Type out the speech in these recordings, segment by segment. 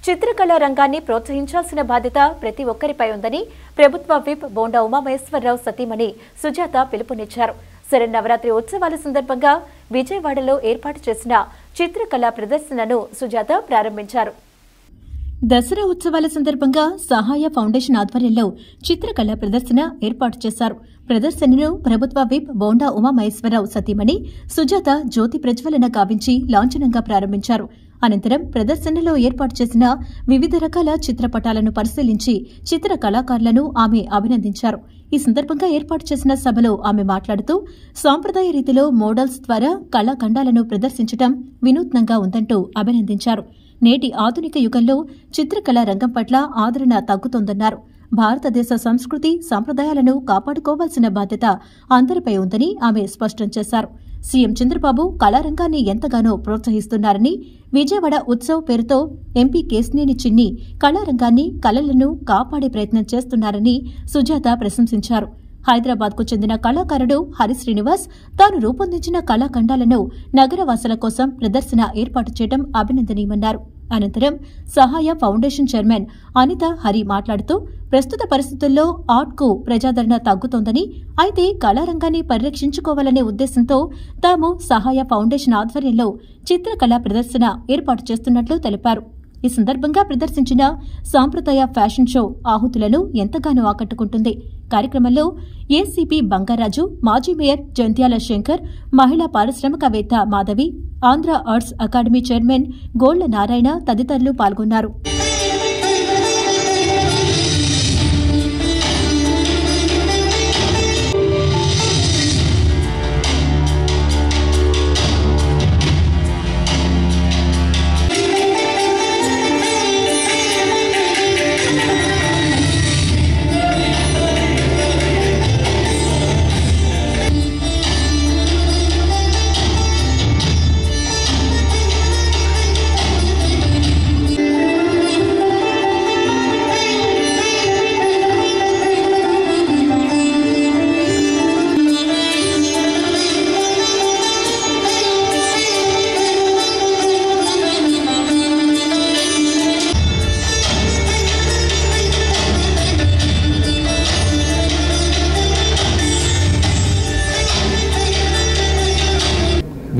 చిత్రకళా రంగాన్ని ప్రోత్సహించాల్సిన బాధ్యత ప్రతి ఒక్కరిపై ఉందని ప్రభుత్వ విప్ బోండా ఉమామహేశ్వరరావు సతీమణి సుజాత పిలుపునిచ్చారు. శరన్నవరాత్రి ఉత్సవాల సందర్భంగా విజయవాడలో ఏర్పాటు చేసిన చిత్రకళా ప్రదర్శనను సుజాత ప్రారంభించారు. దసరా ఉత్సవాల సందర్భంగా సహాయ ఫౌండేషన్ ఆధ్వర్యంలో చిత్రకళా ప్రదర్శన ఏర్పాటు చేశారు. ప్రదర్శనను ప్రభుత్వ విప్ బోండా ఉమామహేశ్వరరావు సతీమణి సుజాత జ్యోతి ప్రజ్వలన గావించి లాంఛనంగా ప్రారంభించారు. అనంతరం ప్రదర్శనలో ఏర్పాటు చేసిన వివిధ రకాల చిత్రపటాలను పరిశీలించి చిత్ర కళాకారులను ఆమె అభినందించారు. ఈ సందర్భంగా ఏర్పాటు చేసిన సభలో ఆమె మాట్లాడుతూ సాంప్రదాయ రీతిలో మోడల్స్ ద్వారా కళాఖండాలను ప్రదర్శించడం వినూత్నంగా ఉందంటూ అభినందించారు. నేటి ఆధునిక యుగంలో చిత్రకళా రంగం పట్ల ఆదరణ తగ్గుతోందన్నారు. భారతదేశ సంస్కృతి సంప్రదాయాలను కాపాడుకోవాల్సిన బాధ్యత అందరిపై ఉందని ఆమె స్పష్టం చేశారు. సీఎం చంద్రబాబు కళారంగాన్ని ఎంతగానో ప్రోత్సహిస్తున్నారని, విజయవాడ ఉత్సవ్ పేరుతో ఎంపీ కేశినేని చిన్ని కళారంగాన్ని కళలను కాపాడే ప్రయత్నం చేస్తున్నారని సుజాత ప్రశంసించారు. హైదరాబాద్కు చెందిన కళాకారుడు హరి శ్రీనివాస్ తాను రూపొందించిన కళాఖండాలను నగరవాసుల కోసం ప్రదర్శన ఏర్పాటు చేయడం అభినందనీయమన్నారు. అనంతరం సహాయ ఫౌండేషన్ చైర్మన్ అనిత హరి మాట్లాడుతూ ప్రస్తుత పరిస్థితుల్లో ఆర్ట్కు ప్రజాదరణ తగ్గుతోందని, అయితే కళారంగాన్ని పరిరక్షించుకోవాలనే ఉద్దేశంతో తాము సహాయ ఫౌండేషన్ ఆధ్వర్యంలో చిత్రకళా ప్రదర్శన ఏర్పాటు చేస్తున్నట్లు తెలిపారు. ఈ సందర్భంగా ప్రదర్శించిన సాంప్రదాయ ఫ్యాషన్ షో ఆహుతులను ఎంతగానో ఆకట్టుకుంటుంది. కార్యక్రమంలో ఏసీపీ బంగారాజు, మాజీ మేయర్ జంత్యాల శంకర్, మహిళా పారిశ్రామికవేత్త Madhavi, Andhra arts academy chairman Golla Narayana తదితరులు పాల్గొన్నారు.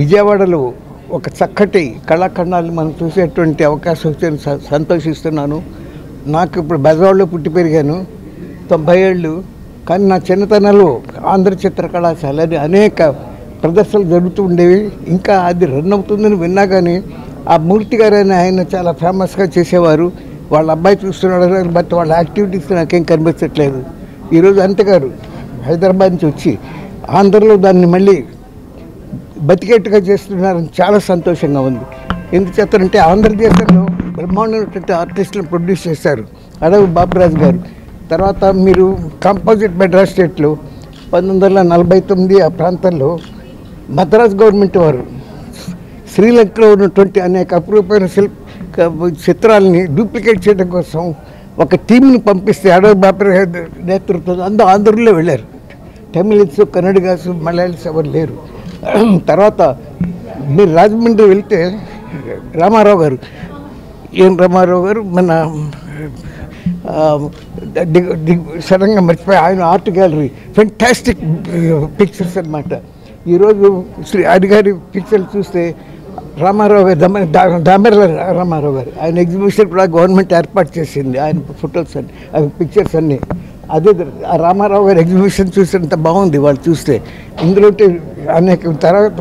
విజయవాడలో ఒక చక్కటి కళాఖండాలు మనం చూసేటువంటి అవకాశం వచ్చి సంతోషిస్తున్నాను. నాకు ఇప్పుడు బెజవాడలో పుట్టి పెరిగాను, 90 ఏళ్ళు. కానీ నా చిన్నతనంలో ఆంధ్ర చిత్ర కళాశాల అని అనేక ప్రదర్శనలు జరుగుతూ ఉండేవి. ఇంకా అది రన్ అవుతుందని విన్నా కానీ ఆ మూర్తి గారు ఆయన చాలా ఫేమస్గా చేసేవారు. వాళ్ళ అబ్బాయి చూస్తున్నాడు, బట్ వాళ్ళ యాక్టివిటీస్ నాకేం కనిపించట్లేదు. ఈరోజు అంతే గారు హైదరాబాద్ నుంచి వచ్చి ఆంధ్రలో దాన్ని మళ్ళీ బతికేట్టుగా చేస్తున్నారని చాలా సంతోషంగా ఉంది. ఎందుచేతంటే ఆంధ్రదేశంలో బ్రహ్మాండమైనటువంటి ఆర్టిస్టులను ప్రొడ్యూస్ చేశారు అడవి బాబురాజు గారు. తర్వాత మీరు కాంపోజిట్ మెడ్రాస్ స్టేట్లో 1949 ఆ ప్రాంతంలో మద్రాస్ గవర్నమెంట్ వారు శ్రీలంకలో ఉన్నటువంటి అనేక అపురూపమైన చిత్రాలని డూప్లికేట్ చేయడం కోసం ఒక టీంని పంపిస్తే అడవి బాబురాజు నేతృత్వం అందరూ ఆంధ్రలో వెళ్ళారు. తమిళన్స్, కన్నడిగాస్, మలయాళీస్ ఎవరు లేరు. తర్వాత మీరు రాజమండ్రి వెళ్తే రామారావు గారు మన సడన్గా మర్చిపోయి ఆయన ఆర్ట్ గ్యాలరీ ఫెంటాస్టిక్ పిక్చర్స్ అన్నమాట. ఈరోజు శ్రీ అడిగారి పిక్చర్లు చూస్తే రామారావు గారు దామెర్ల రామారావు గారు ఆయన ఎగ్జిబిషన్ కూడా గవర్నమెంట్ ఏర్పాటు చేసింది. ఆయన ఫొటోస్ అన్ని అవి పిక్చర్స్ అన్నీ అదే ఆ రామారావు గారి ఎగ్జిబిషన్ చూసేంత బాగుంది వాళ్ళు చూస్తే. ఇందులో అనేక తర్వాత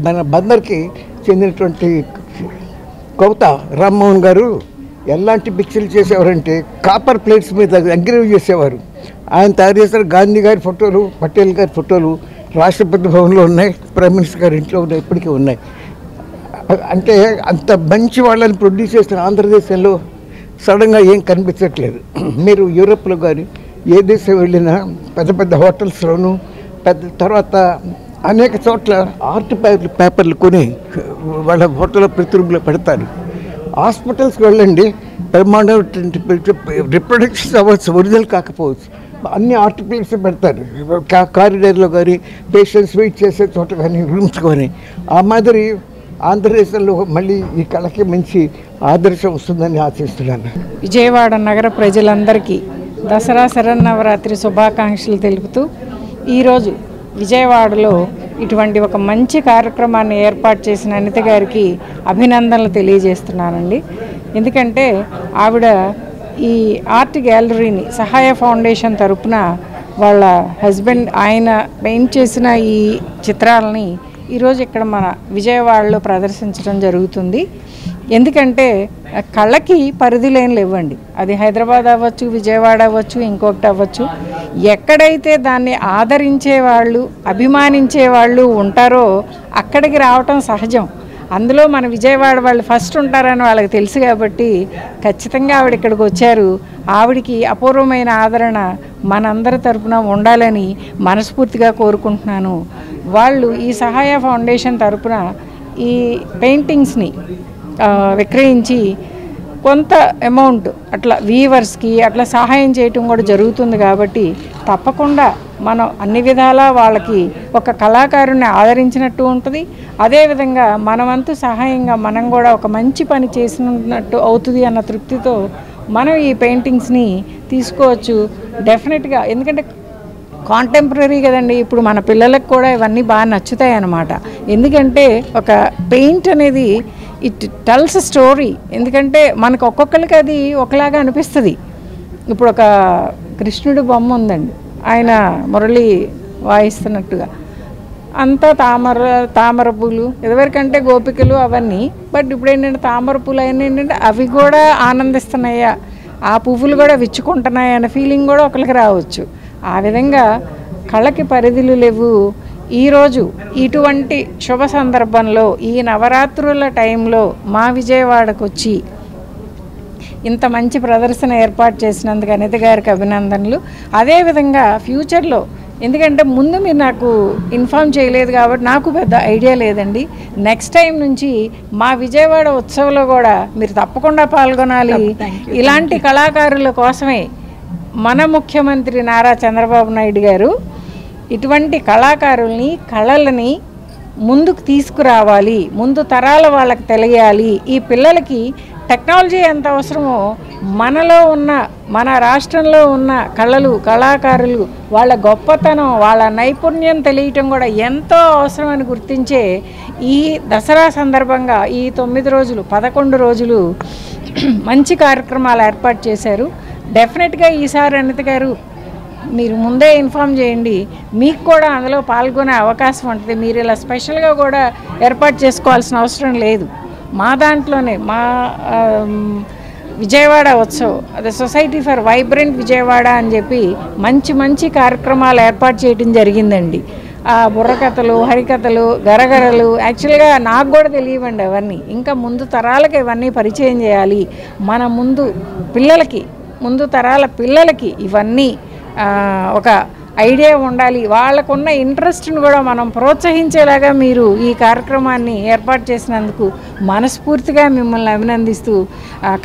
మన బందర్కి చెందినటువంటి కవిత రామ్మోహన్ గారు ఎలాంటి పిక్చర్లు చేసేవారంటే కాపర్ ప్లేట్స్ మీద ఎంగ్రేవ్ చేసేవారు. ఆయన తయారు చేస్తారు. గాంధీ గారి ఫోటోలు, పటేల్ గారి ఫోటోలు రాష్ట్రపతి భవన్లో ఉన్నాయి, ప్రైమ్ మినిస్టర్ గారి ఇంట్లో ఉన్నాయి, ఇప్పటికీ ఉన్నాయి. అంటే అంత మంచి వాళ్ళని ప్రొడ్యూస్ చేసిన ఆంధ్రదేశంలో సడన్గా ఏం కనిపించట్లేదు. మీరు యూరోప్లో కానీ ఏ దేశం వెళ్ళినా పెద్ద పెద్ద హోటల్స్లోనూ తర్వాత అనేక చోట్ల ఆర్ట్ పేపర్లు కొని వాళ్ళ హోటల్లో ప్రతిరూపులో పెడతారు. హాస్పిటల్స్కి వెళ్ళండి, బ్రహ్మాండమైనటువంటి రిప్రొడక్షన్స్ అవ్వచ్చు, ఒరిజినల్ కాకపోవచ్చు, అన్ని ఆర్ట్ ప్లేట్స్ పెడతారు. కారిడార్లో కానీ, పేషెంట్స్ వెయిట్ చేసే చోట కానీ, రూమ్స్ కానీ. ఆ మాదిరి ఆంధ్రదేశంలో మళ్ళీ ఈ కళకి మంచి ఆదర్శం వస్తుందని ఆశిస్తున్నాను. విజయవాడ నగర ప్రజలందరికీ దసరా శరన్నవరాత్రి శుభాకాంక్షలు తెలుపుతూ ఈరోజు విజయవాడలో ఇటువంటి ఒక మంచి కార్యక్రమాన్ని ఏర్పాటు చేసిన అనిత గారికి అభినందనలు తెలియజేస్తున్నానండి. ఎందుకంటే ఆవిడ ఈ ఆర్ట్ గ్యాలరీని సహాయ ఫౌండేషన్ తరపున వాళ్ళ హస్బెండ్ ఆయన పెయింట్ చేసిన ఈ చిత్రాలని ఈరోజు ఇక్కడ మన విజయవాడలో ప్రదర్శించడం జరుగుతుంది. ఎందుకంటే కళకి పరిధిలేం లేవండి. అది హైదరాబాద్ అవ్వచ్చు, విజయవాడ అవ్వచ్చు, ఇంకొకటి అవ్వచ్చు. ఎక్కడైతే దాన్ని ఆదరించే వాళ్ళు, అభిమానించే వాళ్ళు ఉంటారో అక్కడికి రావటం సహజం. అందులో మన విజయవాడ వాళ్ళు ఫస్ట్ ఉంటారని వాళ్ళకి తెలుసు కాబట్టి ఖచ్చితంగా ఆవిడ ఇక్కడికి వచ్చారు. ఆవిడికి అపూర్వమైన ఆదరణ మనందరి తరపున ఉండాలని మనస్ఫూర్తిగా కోరుకుంటున్నాను. వాళ్ళు ఈ సహాయ ఫౌండేషన్ తరపున ఈ పెయింటింగ్స్ని విక్రయించి కొంత అమౌంట్ అట్లా వీవర్స్కి అట్లా సహాయం చేయటం కూడా జరుగుతుంది. కాబట్టి తప్పకుండా మనం అన్ని విధాలా వాళ్ళకి ఒక కళాకారుని ఆదరించినట్టు ఉంటుంది. అదేవిధంగా మనవంతు సహాయంగా మనం కూడా ఒక మంచి పని చేసినట్టు అవుతుంది అన్న తృప్తితో మనం ఈ పెయింటింగ్స్ని తీసుకోవచ్చు డెఫినెట్గా. ఎందుకంటే కాంటెంపరీ కదండి, ఇప్పుడు మన పిల్లలకు కూడా ఇవన్నీ బాగా నచ్చుతాయి అన్నమాట. ఎందుకంటే ఒక పెయింట్ అనేది ఇట్ టెల్స్ స్టోరీ. ఎందుకంటే మనకు ఒక్కొక్కరికి అది ఒకలాగా అనిపిస్తుంది. ఇప్పుడు ఒక కృష్ణుడి బొమ్మ ఉందండి, ఆయన మురళి వాయిస్తున్నట్టుగా, అంతా తామర పూలు, ఇదివరకంటే గోపికలు అవన్నీ. బట్ ఇప్పుడు ఏంటంటే తామర పూలు అయినా ఏంటంటే అవి కూడా ఆనందిస్తున్నాయా, ఆ పువ్వులు కూడా విచ్చుకుంటున్నాయి అనే ఫీలింగ్ కూడా ఒకరికి రావచ్చు. ఆ విధంగా కళకి పరిధులు లేవు. ఈరోజు ఇటువంటి శుభ సందర్భంలో ఈ నవరాత్రుల టైంలో మా విజయవాడకు వచ్చి ఇంత మంచి ప్రదర్శన ఏర్పాటు చేసినందుకు అనిత గారికి అభినందనలు. అదేవిధంగా ఫ్యూచర్లో, ఎందుకంటే ముందు మీరు నాకు ఇన్ఫామ్ చేయలేదు కాబట్టి నాకు పెద్ద ఐడియా లేదండి. నెక్స్ట్ టైం నుంచి మా విజయవాడ ఉత్సవంలో కూడా మీరు తప్పకుండా పాల్గొనాలి. ఇలాంటి కళాకారుల కోసమే మన ముఖ్యమంత్రి నారా చంద్రబాబు నాయుడు గారు ఇటువంటి కళాకారుల్ని, కళలని ముందుకు తీసుకురావాలి, ముందు తరాల వాళ్ళకి తెలియాలి. ఈ పిల్లలకి టెక్నాలజీ ఎంత అవసరమో మనలో ఉన్న, మన రాష్ట్రంలో ఉన్న కళలు, కళాకారులు, వాళ్ళ గొప్పతనం, వాళ్ళ నైపుణ్యం తెలియటం కూడా ఎంతో అవసరమని గుర్తించే ఈ దసరా సందర్భంగా ఈ 9 రోజులు 11 రోజులు మంచి కార్యక్రమాలు ఏర్పాటు చేశారు. డెఫినెట్గా ఈసారి అనిత గారు మీరు ముందే ఇన్ఫామ్ చేయండి, మీకు కూడా అందులో పాల్గొనే అవకాశం ఉంటుంది. మీరు ఇలా స్పెషల్గా కూడా ఏర్పాటు చేసుకోవాల్సిన అవసరం లేదు. మా దాంట్లోనే మా విజయవాడ ఉత్సవ్, అదే సొసైటీ ఫర్ వైబ్రెంట్ విజయవాడ అని చెప్పి మంచి మంచి కార్యక్రమాలు ఏర్పాటు చేయడం జరిగిందండి. బుర్రకథలు, హరికథలు, గరగరలు యాక్చువల్గా నాకు కూడా తెలియవండి అవన్నీ. ఇంకా ముందు తరాలకి ఇవన్నీ పరిచయం చేయాలి. మన ముందు తరాల పిల్లలకి ఇవన్నీ ఒక ఐడియా ఉండాలి. వాళ్ళకున్న ఇంట్రెస్ట్ని కూడా మనం ప్రోత్సహించేలాగా మీరు ఈ కార్యక్రమాన్ని ఏర్పాటు చేసినందుకు మనస్ఫూర్తిగా మిమ్మల్ని అభినందిస్తూ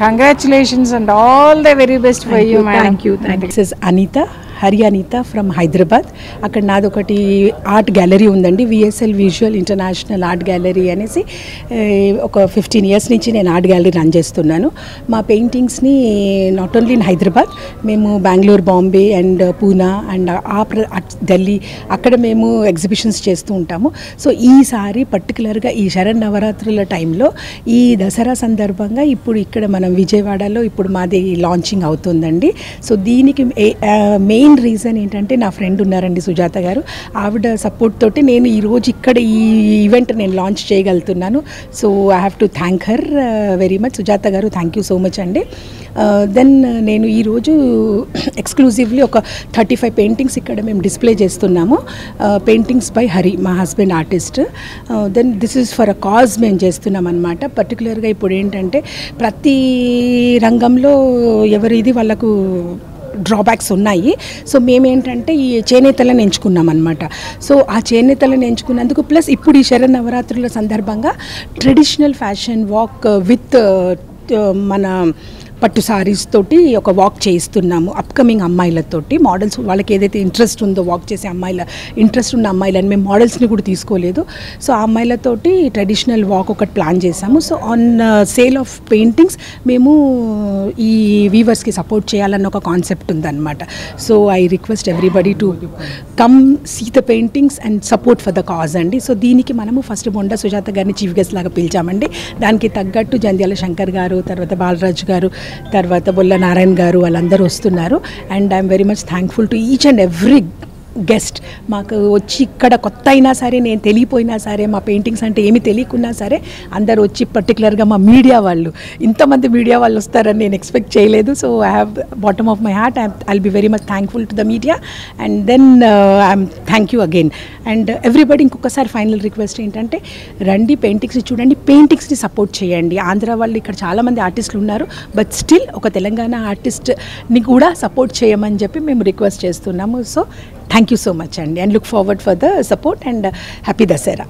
congratulations and all the very best for you madam. Thank you. This is Anitha, Harianitha from Hyderabad. అక్కడ నాది ఒకటి ఆర్ట్ గ్యాలరీ ఉందండి, VSL visual international art gallery అనేసి. ఒక 15 years నుంచి నేను ఆర్ట్ గ్యాలరీ రన్ చేస్తున్నాను. మా పెయింటింగ్స్ని నాట్ ఓన్లీ ఇన్ హైదరాబాద్, మేము బెంగళూరు, బాంబే అండ్ పూనా అండ్ ఢిల్లీ అక్కడ మేము ఎగ్జిబిషన్స్ చేస్తూ ఉంటాము. సో ఈసారి పర్టికులర్గా ఈ శరన్నవరాత్రుల టైంలో ఈ దసరా సందర్భంగా ఇప్పుడు ఇక్కడ మనం విజయవాడలో ఇప్పుడు మాది లాంచింగ్ అవుతుందండి. సో దీనికి మెయిన్ రీజన్ ఏంటంటే నా ఫ్రెండ్ ఉన్నారండి సుజాత గారు, ఆవిడ సపోర్ట్ తోటి నేను ఈరోజు ఇక్కడ ఈ ఈవెంట్ నేను లాంచ్ చేయగలుగుతున్నాను. So I have to thank her very much. Sujatha గారు థ్యాంక్ యూ సో మచ్ అండి. దెన్ నేను ఈరోజు ఎక్స్క్లూజివ్లీ ఒక 35 పెయింటింగ్స్ ఇక్కడ మేము డిస్ప్లే చేస్తున్నాము. పెయింటింగ్స్ బై హరి, మా husband artist. Then this is for a cause మేము చేస్తున్నాం అనమాట. పర్టికులర్గా ఇప్పుడు ఏంటంటే ప్రతి రంగంలో ఎవరిది వాళ్ళకు డ్రాబ్యాక్స్ ఉన్నాయి. సో మేమేంటంటే ఈ చేనేతలను ఎంచుకున్నాం అనమాట. సో ఆ చేనేతలను ఎంచుకున్నందుకు ప్లస్ ఇప్పుడు ఈ శరన్నవరాత్రుల సందర్భంగా ట్రెడిషనల్ ఫ్యాషన్ వాక్ విత్ మన పట్టు సారీస్ తోటి ఒక వాక్ చేయిస్తున్నాము అప్కమింగ్ అమ్మాయిలతోటి. మోడల్స్ వాళ్ళకి ఏదైతే ఇంట్రెస్ట్ ఉందో వాక్ చేసే ఇంట్రెస్ట్ ఉన్న అమ్మాయిలని మేము మోడల్స్ని కూడా తీసుకోలేదు. సో ఆ అమ్మాయిలతోటి ట్రెడిషనల్ వాక్ ఒకటి ప్లాన్ చేశాము. So on sale of paintings మేము ఈ వీవర్స్కి సపోర్ట్ చేయాలన్న ఒక కాన్సెప్ట్ ఉందన్నమాట. So I request everybody to come see the paintings and support for the cause అండి. సో దీనికి మనము ఫస్ట్ బొండా సుజాత గారిని చీఫ్ గెస్ట్ లాగా పిలిచామండి. దానికి తగ్గట్టు జంధ్యాల శంకర్ గారు, తర్వాత బాలరాజు గారు, తర్వాత బొల్ల నారాయణ గారు వాళ్ళందరూ వస్తున్నారు. And I'm very much thankful to each and every guest. మాకు వచ్చి ఇక్కడ కొత్త అయినా సరే, నేను తెలియపోయినా సరే, మా పెయింటింగ్స్ అంటే ఏమి తెలియకున్నా సరే అందరు వచ్చి, పర్టికులర్గా మా మీడియా వాళ్ళు, ఇంతమంది మీడియా వాళ్ళు వస్తారని నేను ఎక్స్పెక్ట్ చేయలేదు. So I have bottom of my heart I'll be very much thankful to the media. And then I'm thank you again. And everybody ఇంకొకసారి ఫైనల్ రిక్వెస్ట్ ఏంటంటే, రండి పెయింటింగ్స్ని చూడండి, పెయింటింగ్స్ని సపోర్ట్ చేయండి. ఆంధ్ర వాళ్ళు ఇక్కడ చాలామంది ఆర్టిస్టులు ఉన్నారు, బట్ స్టిల్ ఒక తెలంగాణ ఆర్టిస్ట్ని కూడా సపోర్ట్ చేయమని చెప్పి మేము రిక్వెస్ట్ చేస్తున్నాము. So thank you so much and look forward for the support and happy Dasara.